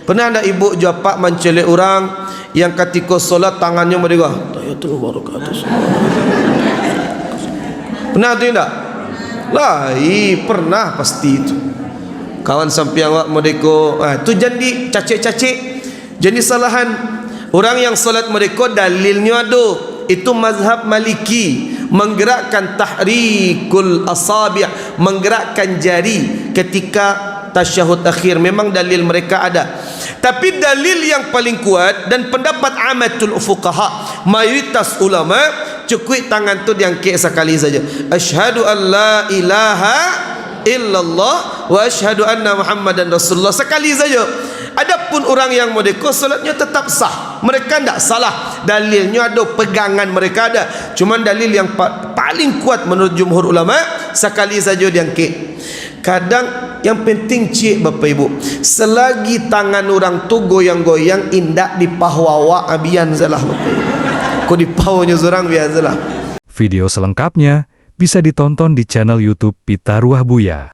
Pernah ada ibu japak mencelik orang yang ketika solat tangannya mereka tahiyatul barakatuh. Pernah tu tidak? Lah, pernah pasti itu. Kawan sampai awak mereka, tu jadi cacik-cacik, jadi salahan. Orang yang solat mereka dalilnya ada. Itu mazhab Maliki, menggerakkan tahrikul asabi', menggerakkan jari ketika tasyahud akhir. Memang dalil mereka ada. Tapi dalil yang paling kuat dan pendapat amatul fuqaha, mayoritas ulama, cukup tangan tu diangkat sekali saja. Asyhadu an la ilaha illallah wa asyhadu anna Muhammadan Rasulullah, sekali saja. Adapun orang yang mereka solatnya tetap sah, mereka tidak salah, dalilnya ada, pegangan mereka ada. Cuma dalil yang paling kuat menurut jumhur ulama, sekali saja diangkat. Kadang yang penting cik Bapak Ibu, selagi tangan orang tu goyang-goyang, indak dipahwawa abian salah Bapak Ibu. Kau dipahwanya seorang biasalah. Video selengkapnya bisa ditonton di channel YouTube Pita Ruah Buya.